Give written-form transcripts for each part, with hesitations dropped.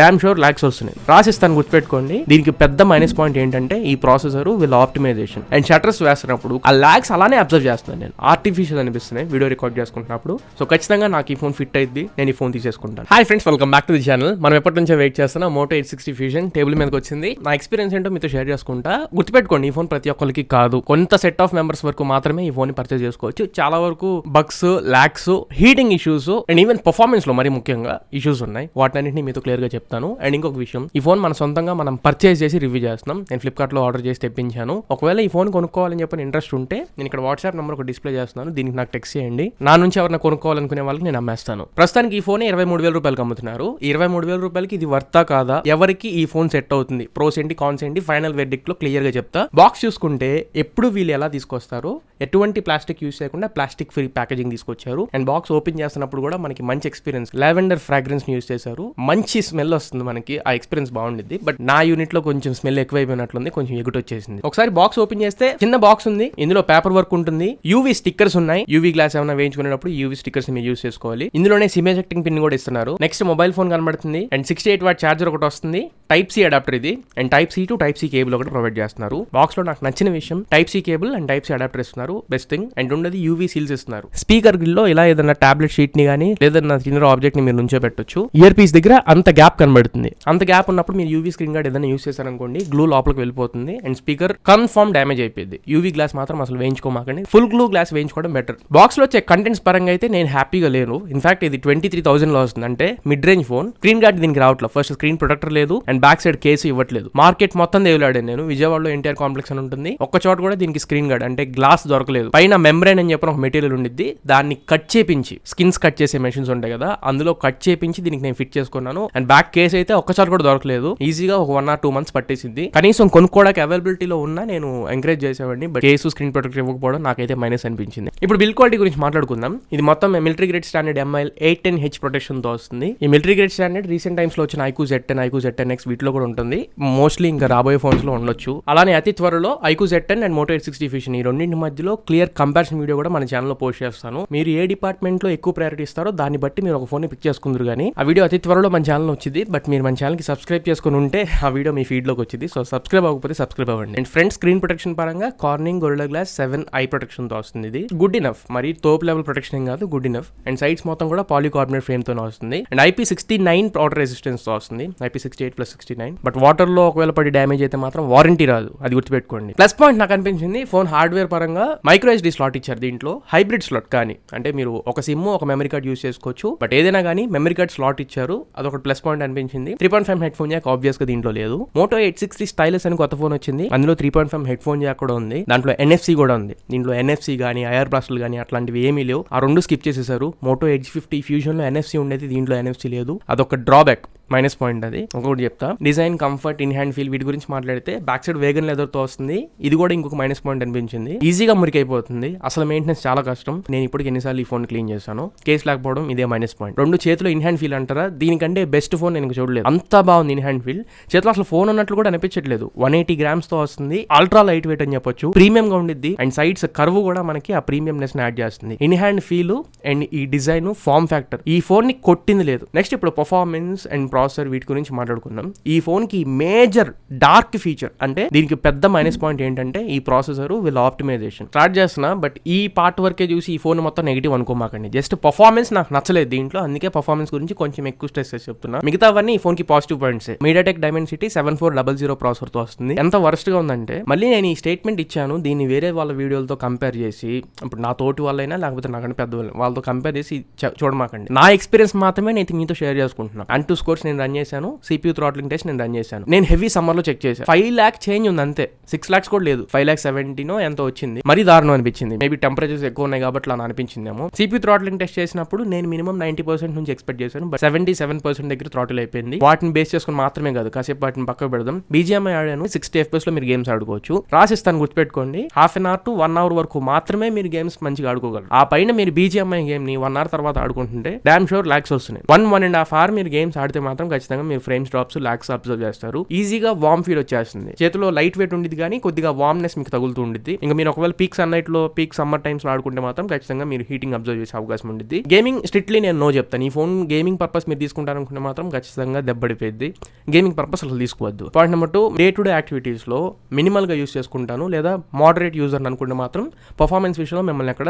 Damn sure lakhs వస్తున్నాయి. రాసిస్తాను, గుర్తుపెట్టుకోండి. దీనికి పెద్ద మైనస్ పాయింట్ ఏంటంటే ఈ ప్రాసెసర్ వీళ్ళ ఆప్టిమైజేషన్ అండ్ షట్టర్స్ వేస్తున్నప్పుడు ఆ లాగ్స్ అలానే అబ్జర్వ్ చేస్తున్నాను నేను. ఆర్టిఫిషియల్ అనిపిస్తున్నాయి వీడియో రికార్డ్ చేసుకుంటున్నప్పుడు. సో ఖచ్చితంగా నాకు ఈ ఫోన్ ఫిట్ అయింది, నేను ఈ ఫోన్ తీసేసుకుంటాను. Hi friends, welcome back to the channel. మనం ఎప్పటి నుంచో వెయిట్ చేస్తున్నా మోటో 860 ఫ్యూజన్ టేబుల్ మీదకి వచ్చింది. నా ఎక్స్పీరియన్స్ ఏంటో మీతో షేర్ చేసుకుంటా. గుర్తుపెట్టుకోండి, ఈ ఫోన్ ప్రతి ఒక్కరికి కాదు, కొంత సెట్ ఆఫ్ మెంబర్స్ వరకు మాత్రమే ఈ ఫోన్ పర్చేస్ చేసుకోవచ్చు. చాలా వరకు bugs, lags, heating issues and even performance లో మరి ముఖ్యంగా ఇష్యూస్ ఉన్నాయి. వాటన్నింటినీ మీతో క్లియర్ గా చెప్తాను. అండ్ ఇంకొక విషయం, ఈ ఫోన్ మన సొంతంగా మనం పర్చేస్ చేసి రివ్యూ చేస్తున్నాం. నేను ఫ్లిప్కార్ట్ లో ఆర్డర్ చేసి తెప్పించాను. ఒకవేళ ఈ ఫోన్ కొనుక్కోవాలని చెప్పిన ఇంట్రెస్ట్ ఉంటే నేను ఇక్కడ వాట్సాప్ నెంబర్ ఒక డిస్ప్లే చేస్తున్నాను, దీనికి నాకు టెక్స్ట్ చేయండి. నా నుంచి ఎవరైనా కొనుక్కోవాలనుకునే వాళ్ళకి నేను అమ్మేస్తాను. ప్రస్తుతానికి ఈ ఫోన్ 23,000 రూపాయలకి అమ్ముతున్నారు. 23,000 రూపాయలకి ఇది వర్తా కాదా, ఎవరికి ఈ ఫోన్ సెట్ అవుతుంది, ప్రోస్ ఏంటి కాన్స్ ఏంటి ఫైనల్ వెర్డిక్ట్ లో క్లియర్ గా చెప్తా. బాక్స్ చూసుకుంటే ఎప్పుడు వీళ్ళు ఎలా తీసుకొస్తారు, ఎటువంటి ప్లాస్టిక్ యూస్ చేయకుండా ప్లాస్టిక్ ఫ్రీ ప్యాకేజింగ్ తీసుకొచ్చారు. అండ్ బాక్స్ ఓపెన్ చేస్తున్నప్పుడు కూడా మనకి మంచి ఎక్స్పీరియన్స్, లావెండర్ ఫ్రాగ్రెన్స్ యూస్ చేశారు. మంచి స్మెల్ వస్తుంది మనకి, ఆ ఎక్స్పీరియన్స్ బాగుండిద్ది. బట్ నా యూనిట్ లో కొంచెం స్మెల్ ఎక్కువైపోయినట్లుంది, కొంచెం ఎగుటు వచ్చేసింది. ఒకసారి బాక్స్ ఓపెన్ చేస్తే చిన్న బాక్స్ ఉంది, ఇందులో పేపర్ వర్క్ ఉంటుంది, యూవీ స్టిక్కర్స్ ఉన్నాయి. యూవీ గ్లాస్ ఏమైనా వేయించుకునేటప్పుడు యూవీ స్టిక్కర్స్ మీరు యూస్ చేసుకోవాలి. ఇందులోనే సిమ్ ఎజెక్టింగ్ పిన్ కూడా ఇస్తున్నారు. నెక్స్ట్ మొబైల్ ఫోన్ కనబడుతుంది అండ్ 68 వాట్ చార్జర్ ఒకటి వస్తుంది. టైప్ సి అడాప్టర్ ఇది, and type C to type C cable ఒకటి ప్రొవైడ్ చేస్తున్నారు. బాక్స్ లో నాకు నచ్చిన విషయం type C cable and type C adapter ఇస్తున్నారు, బెస్ట్ థింగ్. అండ్ ఉండేది యూవీ సీల్స్ ఇస్తున్నారు. స్పీకర్ గ్రిల్ లో ఇలా ఏదైనా టాబ్లెట్ షీట్ ని కానీ లేదన్నా చిన్న ఆబ్జెక్ట్ ని మీరు నుంచో పెట్టొచ్చు. ఇయర్ పీస్ దగ్గర అంత గ్యాప్ కనబడుతుంది. అంత గ్యాప్ ఉన్నప్పుడు మీరు యూవీ స్క్రీన్ గార్డ్ ఏదైనా యూస్ చేశారనుకోండి, గ్లూ లోపలికి వెళ్ళిపోతుంది అండ్ స్పీకర్ కన్ఫర్మ్ డ్యామేజ్ అయిపోయింది. యూవీ గ్లాస్ మాత్రం అసలు వేయించుకోమాకండి, ఫుల్ గ్లూ గ్లాస్ వేయించుకోవడం బెటర్. బాక్స్ లో వచ్చే కంటెంట్స్ పరంగా అయితే నేను హ్యాపీగా లేను. ఇన్ఫాక్ట్ ఇది 23,000 లో వస్తుంది, అంటే mid range phone. Screen guard దీనికి రావట్లేదు. ఫస్ట్ స్క్రీన్ ప్రొటెక్టర్ లేదు అండ్ బ్యాక్ సైడ్ కేసు ఇవ్వట్లేదు. మార్కెట్ మొత్తం దేవులాడాను నేను. విజయవాడలో ఎన్టీఆర్ కాంప్లెక్స్ అని ఉంటుంది, ఒక్క చోట కూడా దీనికి స్క్రీన్ గార్డ్ అంటే గ్లాస్ దొరకలేదు. పైన మెంబ్రేన్ అని చెప్పిన ఒక మెటీరియల్ ఉండిద్ది, దాన్ని కట్ చేపించి, స్కిన్స్ కట్ చేసే మెషిన్స్ ఉంటాయి కదా, అందులో కట్ చేపించి దీనికి నేను ఫిట్ చేసుకున్నాను. అండ్ బ్యాక్ కేస్ అయితే ఒక్క చోట కూడా దొరకలేదు. ఈజీగా ఒక 1 or 2 months పట్టేసింది. కనీసం కొనుక్కోవడానికి అవైలబిలిటీలో ఉన్నా నేను ఎంకరేజ్ చేసేవాడిని, బట్ కేసు స్క్రీన్ ప్రొటెక్టర్ ఇవ్వకపోవడం నాకైతే మైనస్ అనిపించింది. ఇప్పుడు బిల్ క్వాలిటీ గురించి మాట్లాడుకుందాం. ఇది మొత్తం military grade standard MIL 810H protection తో వస్తుంది. ఈ military grade standard recent times లో వచ్చిన iQOO Z10, iQOO Z10X వీటిలో కూడా ఉంటుంది. మోస్ట్లీ ఇంకా రాబోయే ఫోన్స్ లో ఉండొచ్చు. అలానే అతి త్వరలో iQOO Z10 and Moto 860 fusion ఈ రెండింటి మధ్యలో క్లియర్ కంపారిజన్ వీడియో కూడా మన ఛానల్ లో పోస్ట్ చేస్తాను. మీరు ఏ డిపార్ట్మెంట్ లో ఎక్కువ ప్రయారిటీ ఇస్తారో దాన్ని బట్టి మీరు ఒక ఫోన్ ని పిక్ చేసుకుందరు. కానీ ఆ వీడియో అతి త్వరలో మన ఛానల్ వచ్చింది. బట్ మీరు మన ఛానల్ కి సబ్స్క్రైబ్ చేసుకుని ఉంటే ఆ వీడియో మీ ఫీడ్ లోకి వచ్చింది. సో సబ్స్క్రైబ్ అవ్వకపోతే సబ్స్క్రైబ్ అవ్వండి. అండ్ ఫ్రంట్ స్క్రీన్ ప్రొటెక్షన్ పరంగా Corning Gorilla Glass 7i protection తో వస్తుంది. ఇది గుడ్ ఇనఫ్, మరి తోప్ లెవెల్ ప్రొటెక్షన్ ఏం కాదు, గుడ్ ఇనఫ్. అండ్ సైడ్స్ మొత్తం కూడా పాలికార్బోనేట్ ఫ్రేమ్ తో వస్తుంది. అండ్ IP69 వాటర్ రెసిస్టెన్స్ తో వస్తుంది, IP68+69. బట్ వాటర్ లో ఒకవేళ పడి డ్యామేజ్ అయితే మాత్రం వారంటీ రాదు, అది గుర్తుపెట్టుకోండి. ప్లస్ పాయింట్ నాకు అనిపించింది, ఫోన్ హార్డ్వేర్ పరంగా మైక్రో SD స్లాట్ ఇచ్చారు. దీంట్లో హైబ్రిడ్ స్లాట్, కానీ అంటే మీరు ఒక సిమ్ ఒక మెమరీ కార్డ్ యూస్ చేసుకోవచ్చు. బట్ ఏదైనా కానీ మెమరీ కార్డ్ స్లాట్ ఇచ్చారు, అదొక ప్లస్ పాయింట్ అనిపించింది. 3.5 హెడ్ ఫోన్ జాక్ ఆబ్వియస్ గా దీంట్లో లేదు. మోటో 860 స్టైలస్ అని కొత్త ఫోన్ వచ్చింది, అందులో 3.5 హెడ్ ఫోన్ జాక్ కూడా ఉంది. దాంట్లో NFC కూడా ఉంది. దీంట్లో NFC కానీ ఐఆర్ బ్లాస్ట్లు కానీ అట్లాంటివి ఏమీ లేవు. ఆ రెండు స్కిప్ చేసేసారు. మోటో ఎడ్జ్ 50 ఫ్యూజన్ లో NFC ఉండేది, దీంట్లో NFC లేదు. అదొక డ్రాబ్యాక్, మైనస్ పాయింట్. అది ఒకటి చెప్తా. Design, comfort, in hand feel వీటి గురించి మాట్లాడితే బ్యాక్ సైడ్ వేగన్ లెదర్ తో వస్తుంది. ఇది కూడా ఇంకొక మైనస్ పాయింట్ అనిపించింది. ఈజీగా మురికైపోతుంది, అసలు మెయింటెనెన్స్ చాలా కష్టం. నేను ఇప్పటికి ఎన్నిసార్లు ఈ ఫోన్ క్లీన్ చేశాను. కేసు లేకపోవడం ఇదే మైనస్ పాయింట్. రెండు చేతిలో ఇన్ హ్యాండ్ ఫీల్ అంటారా, దీనికంటే బెస్ట్ ఫోన్ నేను చూడలేదు. అంత బాగుంది ఇన్ హ్యాండ్ ఫీల్. చేతిలో అసలు ఫోన్ ఉన్నట్లు కూడా అనిపించట్లేదు. 180 grams తో వస్తుంది. అల్ట్రా లైట్ వెయిట్ అని చెప్పొచ్చు. ప్రీమియం గా ఉండిద్ది అండ్ సైడ్స్ కర్వ్ కూడా మనకి ఆ ప్రీమియంనెస్ ని యాడ్ చేస్తుంది. ఇన్ హ్యాండ్ ఫీల్ అండ్ ఈ డిజైన్, ఫార్మ్ ఫ్యాక్టర్ ఈ ఫోన్ ని కొట్టింది లేదు. నెక్స్ట్ ఇప్పుడు పర్ఫార్మెన్స్ అండ్ ప్రాసెసర్ వీటి గురించి మాట్లాడుకుందాం. ఈ ఫోన్ కి మేజర్ డార్క్ ఫీచర్ అంటే దీనికి పెద్ద మైనస్ పాయింట్ ఏంటంటే ఈ ప్రాసెసర్ వీళ్ళ ఆప్టిమైజేషన్. స్టార్ట్ చేస్తున్నా, బట్ ఈ పార్ట్ వరకే చూసి ఈ ఫోన్ మొత్తం నెగిటివ్ అనుకోమాకండి. జస్ట్ పర్ఫార్మెన్స్ నాకు నచ్చలేదు దీంట్లో, అందుకే పర్ఫార్మెన్స్ గురించి కొంచెం ఎక్కువ స్ట్రెస్ చేసి చెప్తున్నా. మిగతావన్నీ ఈ ఫోన్ కి positive points. MediaTek Dimensity 7400 processor తో వస్తుంది. ఎంత వరస్ట్ గా ఉందంటే, మళ్ళీ నేను ఈ స్టేట్మెంట్ ఇచ్చాను, దీన్ని వేరే వాళ్ళ వీడియోలతో కంపేర్ చేసి, ఇప్పుడు నా తోటి వాళ్ళైనా లేకపోతే నాకంటే పెద్ద వాళ్ళతో కంపేర్ చేసి చూడమాకండి. నా ఎక్స్పీరియన్స్ మాత్రమే నేను మీతో షేర్ చేసుకుంటున్నాను. అండ్ 2 scores నేను రన్ చేశాను. CPU థ్రాట్లింగ్ టెస్ట్ నేను రన్ చేశాను. నేను హెవీ సమ్మర్ లో చెక్ చేశాను. 5 lakh చేంజ్ ఉంది అంతే, 6 lakhs కూడా లేదు. 5,70,000 ఎంతో వచ్చింది. మరీ దారుణం అనిపించింది. మేబీ టెంపరేచర్స్ ఎక్కువ ఉన్నాయి కాబట్టి అలా అనిపించిందేమో. CPU థ్రాట్లింగ్ టెస్ట్ చేసినప్పుడు నేను మినిమం 90% నుంచి ఎక్స్పెక్ట్ చేశాను, బట్ 77% దగ్గర థ్రాటిల్ అయిపోయింది. వాటిని బేస్ చేసుకుని మాత్రమే కాదు, కాసేపు వాటిని పక్కకు పెడదాం. BGMI ఆడాను, 60 FPS లో మీరు గేమ్స్ ఆడుకోవచ్చు. రాసిస్తాను, గుర్తుపెట్టుకోండి. 1/2 hour to 1 hour వరకు మాత్రమే మీరు గేమ్స్ మంచిగా ఆడుకోగలరు. ఆ పైన మీరు BGMI గేమ్ ని 1 hour తర్వాత ఆడుకుంటుంటే డామ్ షూర్ లాక్స్ వస్తున్నాయి. 1.5 hour మీరు గేమ్స్ ఆడితే మాత్రం మాత్రం ఖచ్చితంగా మీరు ఫ్రేమ్స్ డ్రాప్స్ లాగ్స్ అబ్జర్వ్ చేస్తారు. ఈజీగా వార్మ్ ఫీల్ వచ్చేస్తుంది, చేతిలో లైట్ వెయిట్ ఉండేది కానీ కొద్దిగా వార్మ్నెస్ మీకు తగులుతూ ఉంటుంది. ఇంకా మీరు ఒకవేళ పీక్ సన్లైట్ లో పీక్ సమ్మర్ టైమ్స్ లో ఆడుకుంటే మాత్రం ఖచ్చితంగా మీరు హీటింగ్ అబ్జర్వ్ చేసే అవకాశం ఉంటుంది. గేమింగ్ స్ట్రిక్ట్లీ నేను నో చెప్తాను. ఈ ఫోన్ గేమింగ్ పర్పస్ మీరు తీసుకుంటారనుకుంటే మాత్రం ఖచ్చితంగా దెబ్బడిపోయింది. గేమింగ్ పర్పస్ అసలు తీసుకోవద్దు. Point number 2, day to day activities లో మినిమల్ గా యూస్ చేసుకుంటాను లేదా మోడరేట్ యూజర్ అనుకుంటే మాత్రం పర్ఫార్మెన్స్ విషయంలో మిమ్మల్ని ఎక్కడ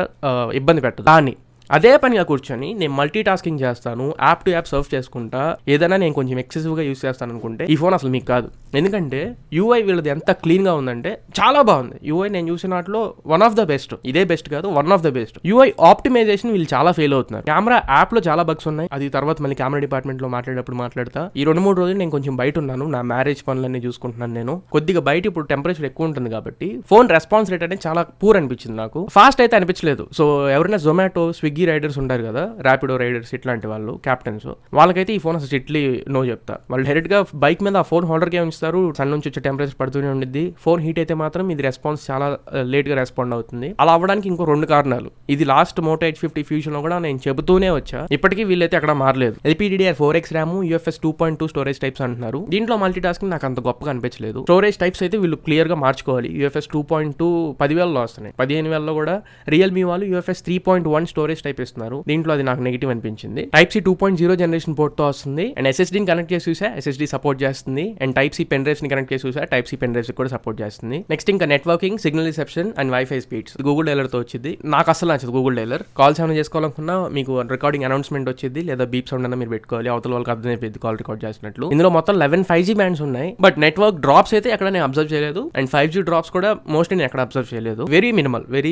ఇబ్బంది పెట్టదు. కానీ అదే పనిగా కూర్చొని నేను మల్టీ టాస్కింగ్ చేస్తాను, యాప్ టు యాప్ సర్ఫ్ చేసుకుంటా, ఏదైనా నేను కొంచెం ఎక్సెసివ్గా యూస్ చేస్తాను అనుకుంటే ఈ ఫోన్ అసలు మీకు కాదు. ఎందుకంటే యూఐ వీళ్ళది ఎంత క్లీన్గా ఉందంటే చాలా బాగుంది. యూఐ నేను చూసిన వాటిలో వన్ ఆఫ్ ద బెస్ట్, ఇదే బెస్ట్ కాదు one of the best. UI optimization వీళ్ళు చాలా ఫెయిల్ అవుతున్నారు. కెమెరా యాప్లో చాలా బగ్స్ ఉన్నాయి, అది తర్వాత మళ్ళీ కెమెరా డిపార్ట్మెంట్లో మాట్లాడతా. ఈ 2-3 రోజులు నేను కొంచెం బయట ఉన్నాను, నా మ్యారేజ్ పనులన్నీ చూసుకుంటున్నాను. నేను కొద్దిగా బయట ఇప్పుడు టెంపరేచర్ ఎక్కువ ఉంటుంది కాబట్టి ఫోన్ రెస్పాన్స్ రేట్ అనేది చాలా పూర్ అనిపించింది నాకు. ఫాస్ట్ అయితే అనిపించలేదు. సో ఎవరైనా జొమాటో స్విగ్గీ రైడర్స్ ఉంటారు కదా, ర్యాపిడో రైడర్స్ ఇట్లాంటి వాళ్ళు, క్యాప్టెన్స్, వాళ్ళకైతే ఈ ఫోన్ అసలు స్ట్రిక్ట్లీ నో చెప్తా. వాళ్ళు డైరెక్ట్ గా బైక్ మీద ఆ ఫోన్ హోల్డర్కే ఉంచుతారు, సన్ నుంచి వచ్చే టెంపరేచర్ పడుతూనే ఉండిద్ది. ఫోన్ హీట్ అయితే మాత్రం ఇది రెస్పాన్స్ చాలా లేట్ గా రెస్పాండ్ అవుతుంది. అలా అవ్వడానికి ఇంకో 2 కారణాలు. ఇది లాస్ట్ మోటో H50 ఫ్యూజన్ లో కూడా నేను చెబుతూనే వచ్చా, ఇప్పటికీ వీళ్ళైతే అక్కడ మారలేదు. LPDDR4X RAM, UFS 2.2 storage types అంటున్నారు. దీంట్లో మల్టీ టాస్కింగ్ నాకు అంత గొప్పగా అనిపించలేదు. స్టోరేజ్ టైప్స్ అయితే వీళ్ళు క్లియర్ గా మార్చుకోవాలి. UFS 2.2 10,000లో వస్తున్నాయి, 15,000లో కూడా రియల్మీ వాళ్ళు UFS 3.1 స్టోరేజ్ టైప్ ఇస్తున్నారు. దీంట్లో అది నాకు నెగిటివ్ అనిపించింది. Type-C 2.0 జనరేషన్ పోర్ట్ తో వస్తుంది. అండ్ SSD ని కనెక్ట్ చేసి చూసా, SSD సపోర్ట్ చేస్తుంది. అండ్ Type-C పెన్ డ్రైవ్స్ ని కనెక్ట్ చేసి చూసా, Type-C పెన్ డ్రైవ్స్ కూడా సపోర్ట్ చేస్తుంది. నెక్స్ట్ ఇంకా networking, signal reception and wifi speeds Google dialler తో వచ్చింది. నాకు అసలు నచ్చదు గూగుల్ డైలర్. కాల్స్ ఏమైనా చేసుకోవాలనుకున్నా మీకు రికార్డింగ్ అనౌన్స్మెంట్ వచ్చింది, లేదా బీప్ సౌండ్ అన్న మీరు పెట్టుకోవాలి, అవతల వాళ్ళకి అర్థమైపోయింది కాల్ రికార్డ్ చేసినట్లు. ఇందులో మొత్తం 11 5G బ్యాండ్స్ ఉన్నాయి. బట్ నెట్వర్క్ డ్రాప్స్ అయితే ఎక్కడ నేను అబ్జర్వ్ చేయలేదు. అండ్ 5G డ్రాప్స్ కూడా మోస్ట్లీ నేను ఎక్కడ అబ్జర్వ్ చేయలేదు. వెరీ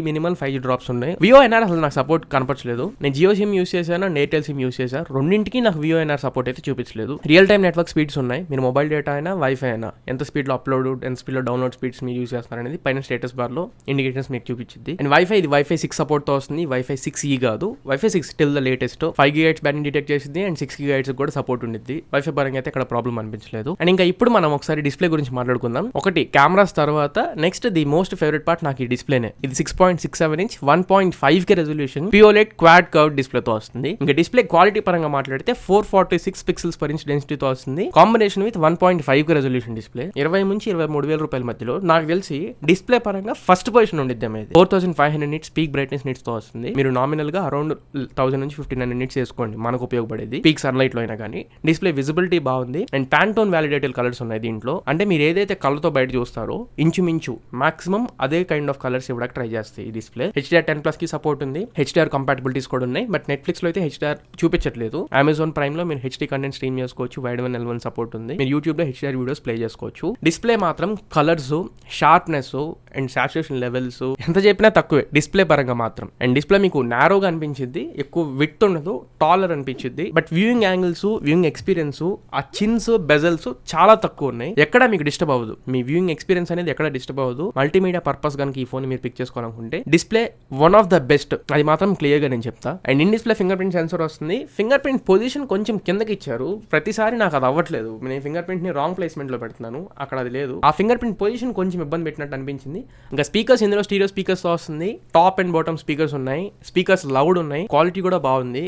మినిమల్ 5G డ్రాప్స్ ఉన్నాయి. VoNR అసలు నాకు సపోర్ట్ కనపడలేదు. నేను జియో సిమ్ యూస్ చేశాను, ఎయిర్టెల్ సిమ్ యూస్ చేశాను, రెండింటికి నాకు VoNR సపోర్ట్ అయితే చూపించలేదు. రియల్ టైమ్ నెట్వర్క్ స్పీడ్స్ ఉన్నాయి. మీరు మొబైల్ డేటా అయినా వైఫై అయినా ఎంత స్పీడ్ లో అప్లోడ్, ఎంత స్పీడ్ లో డౌన్లోడ్ స్పీడ్స్ మీరు యూస్ చేస్తారనేది పైన స్టేటస్ బార్ లో ఇండికేషన్స్ మీకు చూపించింది. అండ్ వైఫై 6 సపోర్ట్ తో వస్తుంది. వైఫై 6E కాదు, wifi 6 till the latest. 5 GHz band detect చేసింది అండ్ 6 GHz కూడా సపోర్ట్ ఉండిద్ది. వైఫై పరంగా అయితే ఇక్కడ ప్రాబ్లం అనిపించలేదు. అండ్ ఇంకా ఇప్పుడు మనం ఒకసారి డిస్ప్లే గురించి మాట్లాడుకుందాం. ఒకటి కెమెరాస్ తర్వాత next the most favourite part నాకు ఈ డిస్ప్లేనే. ఇది 6.67 inch 1.5K resolution POLED quad curve display తో వస్తుంది. ఇంకా డిస్ప్లే క్వాలిటీ పరంగా మాట్లాడితే 446 పిక్సెల్స్ పర్ ఇంచ్ డెన్సిటీతో వస్తుంది. Combination with 1.5K resolution display. 20 నుంచి 23,000 రూపాయల మధ్యలో నాకు తెలిసి డిస్ప్లే పరంగా ఫస్ట్ పొజిషన్ ఉండిద్ది. 4500 నిట్స్ పీక్ బ్రైట్నెస్ నిట్స్ తో వస్తుంది. మీరు నామినల్ గా అరౌండ్ 1000 నుంచి 1500 నిట్స్ వేసుకోండి, మనకు ఉపయోగపడేది పీక్ సన్లైట్ లో అయినా కానీ. డిస్ప్లే విజిబిలిటీ బాగుంది అండ్ ప్యాంటోన్ వ్యాలిడేటెడ్ కలర్స్ ఉన్నాయి దీంట్లో. అంటే మీరు ఏదైతే కలర్ తో బయట చూస్తారో ఇంచుమించు మాక్సిమం అదే కైండ్ ఆఫ్ కలర్స్ ఇవ్వడానికి ట్రై చేస్తాయి ఈ డిస్ప్లే. HDR10+ కి సపోర్ట్ ఉంది, HDR కంపాటబిలిటీస్ కూడా ఉన్నాయి. బట్ నెట్ఫ్లిక్స్ లో అయితే HDR చూపించట్లేదు. అమెజాన్ ప్రైమ్ లో మీరు HD కంటెంట్ స్ట్రీమ్ చేసుకోవచ్చు, వైడ్ 1 L1 సపోర్ట్ ఉంది. మీరు యూట్యూబ్ లో HDR వీడియోస్ ప్లే చేసుకోవచ్చు. డిస్ప్లే మాత్రం colours, sharpness and saturation levels ఎంత చెప్పినా తక్కువే డిస్ప్లే పరంగా మాత్రం. అండ్ డిస్ప్లే మీకు నారోగా అనిపించింది, ఎక్కువ విడ్త్ ఉండదు, టాలర్ అనిపించింది. But viewing angles, viewing experience, ఆ చిన్స్, బెజల్స్ చాలా తక్కువ ఉన్నాయి. ఎక్కడ మీకు డిస్టర్బ్ అవ్వదు, మీ వ్యూయింగ్ ఎక్స్పీరియన్స్ అనేది ఎక్కడ డిస్టర్బ్ అవ్వదు. మల్టీమీడియా పర్పస్ కనుక ఈ ఫోన్ మీరు పిక్ చేసుకోవాలనుకుంటే display one of the best, అది మాత్రం క్లియర్ గా నేను చెప్తా. And in display finger print sensor వస్తుంది. ఫింగర్ ప్రింట్ పొజిషన్ కొంచెం కిందకి ఇచ్చారు, ప్రతిసారి నాకు అది అవ్వట్లేదు. నేను ఫింగర్ ప్రింట్ ని రాంగ్ ప్లేస్మెంట్ లో పెడుతున్నాను, అక్కడ అది లేదు. ఆ ఫింగర్ ప్రింట్ పొజిషన్ కొంచెం ఇబ్బంది పెట్టినట్టు అనిపించింది. ఇంకా స్పీకర్స్ ఇందులో స్టీరియో స్పీకర్స్ తో వస్తుంది. టాప్ అండ్ బాటమ్ స్పీకర్స్ ఉన్నాయి, స్పీకర్స్ లౌడ్ ఉన్నాయి, క్వాలిటీ కూడా బాగుంది.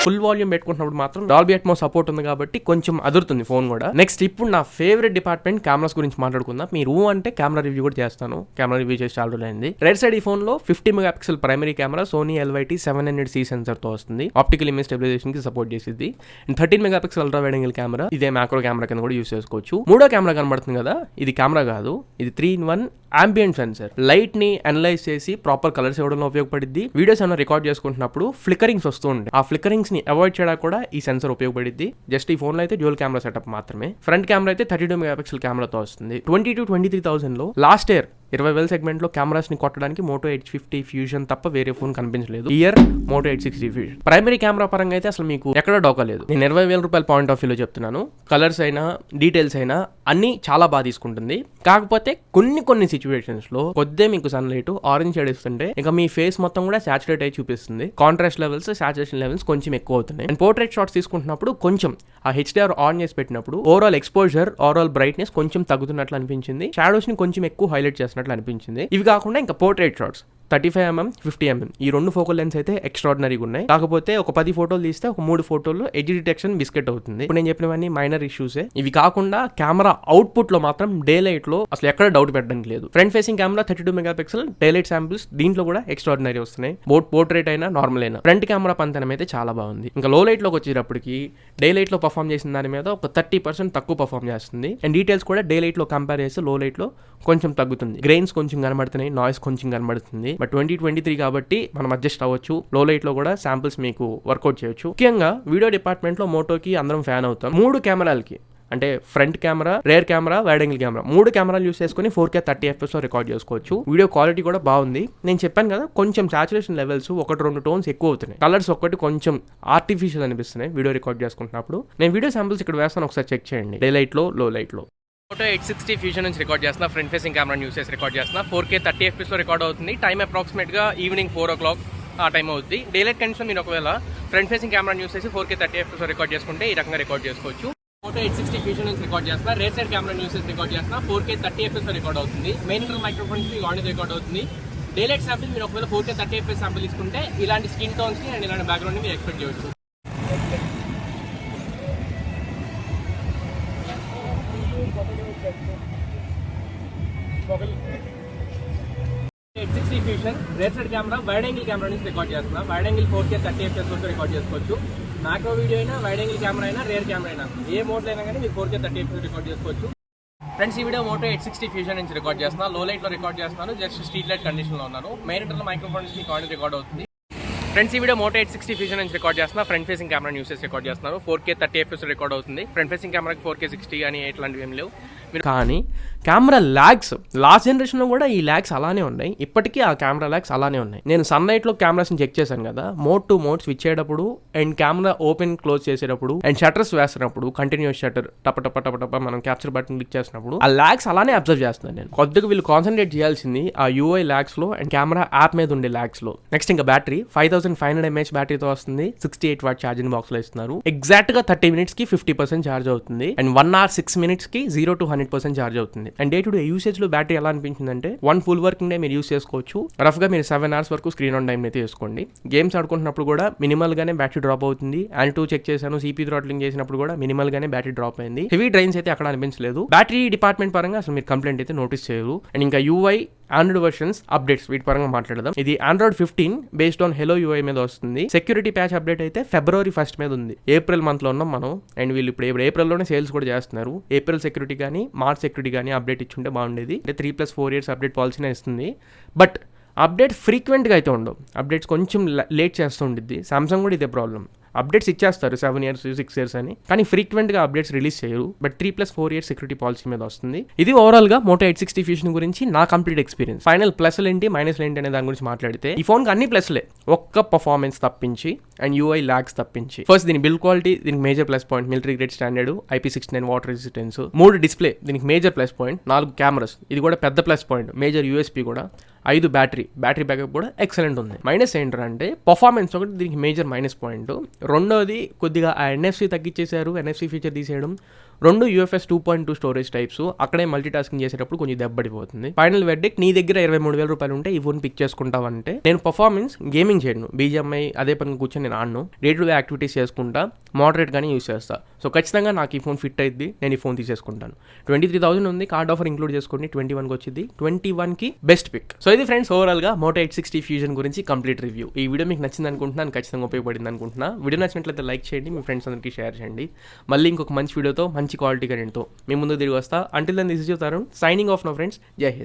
ఫుల్ వాల్యూమ్ పెట్టుకుంటున్నప్పుడు మాత్రం డాల్బీ అట్మోస్ సపోర్ట్ ఉంది కాబట్టి కొంచెం అదురుతుంది ఫోన్ కూడా. నెక్స్ట్ ఇప్పుడు నా ఫేవరెట్ డిపార్ట్మెంట్ కెమెరాస్ గురించి మాట్లాడుకుందాం. మీరు అంటే కెమెరా రివ్యూ కూడా చేస్తాను, కెమెరా రివ్యూ చేసి చాలా రోజులు అయింది. రైట్ సైడ్ ఈ ఫోన్ లో 50 megapixel primary camera, Sony LYT 700C sensor తో వస్తుంది. ఆప్టికల్ ఇమేజ్ స్టెబిలైజేషన్ కి సపోర్ట్ చేసింది. And 13 megapixel ultra wide angle camera, ఇదే మ్యాక్రో కెమెరా కింద కూడా యూస్ చేసుకోవచ్చు. మూడో కెమెరా కనబడుతుంది కదా, ఇది కెమెరా కాదు, ఇది 3-in-1 ambient సెన్సర్. లైట్ ని అనలైజ్ చేసి ప్రాపర్ కలర్స్ ఇవ్వడంలో ఉపయోగపడింది. వీడియోస్ ఏమైనా రికార్డ్ చేసుకుంటున్నప్పుడు ఫ్లికరింగ్స్ వస్తూ ఉంటాయి, ఆ ఫ్లికరింగ్స్ ని అవాయిడ్ చేయడానికి కూడా ఈ సెన్సర్ ఉపయోగపడింది. జస్ట్ ఈ ఫోన్ లో అయితే డ్యూయల్ కెమెరా సెటప్ మాత్రమే. ఫ్రంట్ కెమెరా అయితే 32 మెగాపిక్సెల్ కెమెరాతో వస్తుంది. 22,000-23,000 లో లాస్ట్ ఇయర్ 20,000 సెగ్మెంట్ లో కెమెరాస్ ని కొట్టడానికి మోటో H50 ఫ్యూజన్ తప్ప వేరే ఫోన్ కనిపించలేదు. Year Moto H60 Fusion. Primary camera పరంగా అయితే అసలు మీకు ఎక్కడ డోకలేదు. నేను 20,000 రూపాయల పాయింట్ ఆఫ్ వ్యూలో చెప్తున్నాను. కలర్స్ అయినా డీటెయిల్స్ అయినా అన్ని చాలా బాగా తీసుకుంటుంది. కాకపోతే కొన్ని సిచ్యువేషన్స్ లో కొద్దిగా మీకు సన్లైట్ ఆరెంజ్ షేడ్ ఇస్తుంటే ఇంకా మీ ఫేస్ మొత్తం కూడా సాచురేట్ అయి చూపిస్తుంది. కాంట్రాస్ట్ లెవెల్స్, సాచురేషన్ లెవెల్స్ కొంచెం ఎక్కువ అవుతున్నాయి. అండ్ పోర్ట్రేట్ షాట్స్ తీసుకుంటున్నప్పుడు కొంచెం ఆ HDR ఆన్ చేసి పెట్టినప్పుడు ఓవరాల్ ఎక్స్పోజర్, ఓవరాల్ బ్రైట్నెస్ కొంచెం తగ్గుతున్నట్లు అనిపించింది. షాడోస్ ని కొంచెం ఎక్కువ హైలైట్ చేస్తున్నట్టు చేసినట్లు అనిపించింది. ఇవి కాకుండా ఇంకా పోర్ట్రేట్ షాట్స్ 35mm 50mm ఈ 2 ఫోకల్ లెన్స్ అయితే ఎక్స్ట్రాడినరీగా ఉన్నాయి. కాకపోతే ఒక 10 ఫోటోలు తీస్తే ఒక 3 ఫోటోల్లో ఎడ్జ్ డిటెక్షన్ బిస్కెట్ అవుతుంది. ఇప్పుడు నేను చెప్పినవన్నీ మైనర్ ఇష్యూసే. ఇవి కాకుండా కెమెరా అవుట్పుట్ లో మాత్రం డే లైట్ లో అసలు ఎక్కడ డౌట్ పెట్టడానికి లేదు. Front facing camera 32 megapixel day light samples దీంట్లో కూడా ఎక్స్ట్రాడినరీ వస్తున్నాయి. పోర్ట్రేట్ అయినా నార్మల్ అయినా ఫ్రంట్ కెమెరా పంతనం అయితే చాలా బాగుంది. ఇంకా లో లైట్ లోకి వచ్చేటప్పటికి డే లైట్ లో పర్ఫామ్ చేసిన దాని మీద ఒక 30% తక్కువ పర్ఫామ్ చేస్తుంది. అండ్ డీటెయిల్స్ కూడా డే లైట్ లో కంపేర్ చేస్తే లో లైట్ లో కొంచెం తగ్గుతుంది. గ్రెయిన్స్ కొంచెం కనబడుతున్నాయి, నాయిస్ కొంచెం కనబడుతుంది. బట్ 2023 కాబట్టి మనం అడ్జస్ట్ అవ్వచ్చు. లో లైట్ లో కూడా శాంపిల్స్ మీకు వర్కౌట్ చేయొచ్చు. ముఖ్యంగా వీడియో డిపార్ట్మెంట్ లో మోటోకి అందరం ఫ్యాన్ అవుతాం. 3 కెమెరాలకి అంటే front camera, rear camera, wide angle camera 3 కెమెరాలు యూస్ చేసుకుని 4K 30 FPS లో రికార్డ్ చేసుకోవచ్చు. వీడియో క్వాలిటీ కూడా బాగుంది. నేను చెప్పాను కదా కొంచెం సాచురేషన్ లెవెల్స్ 1-2 టోన్స్ ఎక్కువ అవుతున్నాయి. కలర్స్ ఒక్కటి కొంచెం ఆర్టిఫిషియల్ అనిపిస్తున్నాయి వీడియో రికార్డ్ చేసుకుంటున్నప్పుడు. నేను వీడియో శాంపిల్స్ ఇక్కడ వేస్తాను, ఒకసారి చెక్ చేయండి. డే లైట్ లో, లో లైట్ లో. ఫోటో 860 ఫ్యూజన్ నుంచి రికార్డ్ చేస్తున్నా. ఫ్రంట్ ఫేసింగ్ కెమెరా యూస్ చేసి రికార్డ్ చేస్తున్నా. 4K 30 FPS లో రికార్డ్ అవుతుంది. టైం అప్రాక్సిమేట్ గా ఈవినింగ్ 4 o'clock ఆ టైం అవుతుంది. డే లైట్ కండిషన్ మీరు ఒకవేళ ఫ్రంట్ ఫేసింగ్ కెమెరా యూస్ చేసి 4K 30 FPS లో రికార్డ్ చేసుకుంటే ఈ రకంగా రికార్డ్ చేసుకోవచ్చు. ఫోటో 860 ఫ్యూజన్ నుంచి రికార్డ్ చేస్తున్నా. రేర్ సైడ్ కెమెరా యూస్ చేసి రికార్డ్ చేస్తున్నా. 4K 30 FPS లో రికార్డ్ అవుతుంది. మెయిన్ మైక్రోఫోన్స్ కి ఆడియో రికార్డ్ అవుతుంది. డే లైట్ శాంపిల్ మీరు ఒకవేళ 4K 30 FPS శాంపిల్ తీసుకుంటే ఇలాంటి స్కిన్ టోన్స్ ని అండ్ ఇలాంటి బ్యాక్గ్రౌండ్ ని మీరు ఎక్స్పెక్ట్ చేయవచ్చు. Fusion rare side camera wide angle camera నుంచి రికార్డ్ చేస్తున్నా. వైడ్ యాంగిల్ 4K 30 FPS వరకు రికార్డ్ చేసుకోవచ్చు. మ్యాక్రో వీడియో అయినా, వైడ్ యాంగిల్ కెమెరా అయినా, రేర్ కెమెరా అయినా ఏ మోడ్లో అయినా కానీ మీరు 4K 30 FPS రికార్డ్ చేసుకోవచ్చు. ఫ్రెండ్స్ ఈ వీడియో మోటో 860 ఫ్యూజన్ నుంచి రికార్డ్ చేస్తున్నా. లో లైట్ లో రికార్డ్ చేస్తున్నాను. జస్ట్ స్ట్రీట్ లైట్ కండిషన్ లో ఉన్నాను. మెయిన్ మైక్రోఫోన్స్ కి ఆడియో రికార్డ్ అవుతుంది. ఫ్రెండ్స్ ఈ వీడియో మోటో 860 ఫ్యూజన్ నుంచి రికార్డ్ చేస్తున్నా. ఫ్రంట్ ఫేసింగ్ కెమెరా యూస్ చేసి రికార్డ్ చేస్తున్నారు. 4K 30 FPS రికార్డ్ అవుతుంది. ఫ్రంట్ ఫేసింగ్ కెమెరాకి 4K 60 కానీ ఇట్లాంటివి ఏం లేవు. కానీ కెమెరా ల్యాగ్స్ లాస్ట్ జనరేషన్లో కూడా ఈ ల్యాగ్స్ అలానే ఉన్నాయి. ఇప్పటికీ ఆ కెమెరా ల్యాగ్స్ అలానే ఉన్నాయి. నేను సన్లైట్లో కెమెరాస్ని చెక్ చేశాను కదా, మోడ్ టు మోడ్ స్విచ్ అయ్యేటప్పుడు అండ్ కెమెరా ఓపెన్ క్లోజ్ చేసేటప్పుడు అండ్ షట్టర్స్ వేస్తున్నప్పుడు కంటిన్యూస్ షట్టర్ టప మనం క్యాప్చర్ బటన్ క్లిక్ చేసినప్పుడు ఆ ల్యాగ్స్ అలానే అబ్జర్వ్ చేస్తున్నాను నేను. కొద్దిగా వీళ్ళు కాన్సన్ట్రేట్ చేయాల్సింది ఆ UI ల్యాగ్స్ లో అండ్ కెమెరా యాప్ మీద ఉండే ల్యాగ్స్ లో. నెక్స్ట్ ఇంకా బ్యాటరీ 5500 mAh బ్యాటరీతో వస్తుంది. 68 వాట్ ఛార్జింగ్ బాక్స్ లో ఇస్తున్నారు. ఎగ్జాక్ట్ గా 30 minutes కి 50% ఛార్జ్ అవుతుంది అండ్ 1 hour 6 minutes కి 0 to 100% ఛార్జ్ అవుతుంది. And day to day usage లో బ్యాటరీ ఎలా అనిపించిందంటే 1 full వర్కింగ్ డే మీరు యూస్ చేసుకోవచ్చు. రఫ్ గా మీరు 7 hours వరకు స్క్రీన్ ఆన్ టైం అయితే వేసుకోండి. గేమ్స్ ఆడుకుంటున్నప్పుడు కూడా మినిమల్ గానే బ్యాటరీ డ్రాప్ అవుతుంది. అండ్ 2 చెక్ చేశాను, CPU థ్రాట్లింగ్ చేసినప్పుడు కూడా మినిమల్ గానే బ్యాటరీ డ్రాప్ అయింది. హెవీ డ్రైన్స్ అయితే అక్కడ అనిపించలేదు. బ్యాటరీ డిపార్ట్మెంట్ పరంగా అసలు మీరు కంప్లైంట్ అయితే నోటీస్ చేయరు. అండ్ ఇంకా UI ఆండ్రాయిడ్ వర్షన్స్ అప్డేట్స్ వీటి పరంగా మాట్లాడదాం. ఇది Android 15 based on hello UI మీద వస్తుంది. సెక్యూరిటీ ప్యాచ్ అప్డేట్ అయితే February 1st మీద ఉంది. ఏప్రిల్ మంత్ లో ఉన్నాం మనం. అండ్ వీళ్ళు ఇప్పుడు ఏప్రిల్లోనే సేల్స్ కూడా చేస్తున్నారు. ఏప్రిల్ సెక్యూరిటీ కానీ మార్చ్ సెక్యూరిటీ కానీ అప్డేట్ ఇచ్చుంటే బాగుండేది. అంటే 3+4 years అప్డేట్ పాలసీనే ఇస్తుంది. బట్ అప్డేట్ ఫ్రీక్వెంట్గా అయితే ఉండవు. అప్డేట్స్ కొంచెం లేట్ చేస్తూ ఉండిద్ది. సామ్సంగ్ కూడా ఇదే ప్రాబ్లం. అప్డేట్స్ ఇచ్చేస్తారు 7 years 6 years అని, కానీ ఫ్రీక్వెంట్గా అప్డేట్స్ రిలీజ్ చేయరు. బట్ 3+4 years సెక్యూరిటీ పాలసీ మీద వస్తుంది. ఇది ఓవరాల్గా మోటో 860 ఫ్యూషన్ గురించి నా కంప్లీట్ ఎక్స్పీరియన్స్. ఫైనల్ ప్లస్లు ఏంటి మైనస్లు ఏంటి అనే దాని గురించి మాట్లాడితే ఈ ఫోన్కి అన్ని ప్లస్లే, ఒక్క పర్ఫార్మెన్స్ తప్పించి అండ్ UI ల్యాగ్స్ తప్పించి. ఫస్ట్ దీని బిల్డ్ క్వాలిటీ, దీనికి major plus point military grade standard, IP69 water resistance. 3 display, దీనికి మేజర్ ప్లస్ పాయింట్. 4 కెమెరాస్, ఇది కూడా పెద్ద ప్లస్ పాయింట్. మేజర్ USP కూడా. 5 బ్యాటరీ బ్యాకప్ కూడా ఎక్సలెంట్ ఉంది. మైనస్ ఏంటంటే పర్ఫార్మెన్స్ ఒకటి దీనికి మేజర్ మైనస్ పాయింట్. రెండోది కొద్దిగా ఆ NFC తగ్గించేశారు, NFC ఫీచర్ తీసేయడం. 2 UFS 2.2 స్టోరేజ్ టైప్స్, అక్కడే మల్టీ టాస్కింగ్ చేసేటప్పుడు కొంచెం దెబ్బడిపోతుంది. ఫైనల్ వెర్డిక్ట్, నీ దగ్గర 23,000 రూపాయలు ఉంటే ఈ ఫోన్ పిక్ చేసుకుంటావంటే, నేను పర్ఫార్మెన్స్ గేమింగ్ చేయను, BGMI అదే పని కూర్చొని నేను ఆడను, డే టు డే యాక్టివిటీస్ చేసుకుంటా, మోడరేట్ గానే యూస్ చేస్తా. సో ఖచ్చితంగా నాకు ఈ ఫోన్ ఫిట్ అయింది, నేను ఈ ఫోన్ తీసేసుకుంటాను. 23,000 ఉంది, కార్డ్ ఆఫర్ ఇంక్లూడ్ చేసుకోండి, 21కి వచ్చింది. 21కి బెస్ట్ పిక్. సో ఇది ఫ్రెండ్స్ ఓవరాల్ గా మోటో 860 ఫ్యూజన్ గురించి కంప్లీట్ రివ్యూ. ఈ వీడియో మీకు నచ్చింది అనుకుంటున్నాను, ఖచ్చితంగా ఉపయోగపడింది అనుకుంటున్నా. వీడియో నచ్చినట్లయితే లైక్ చేయండి, మీ ఫ్రెండ్స్ అందరికీ షేర్ చేయండి. మళ్ళీ ఇంకొక మంచి వీడియోతో మంచి క్వాలిటీ కంటెంట్తో మీ ముందు తిరిగి వస్తా. Until then this is your Tarun signing off no friends. జై హింద్.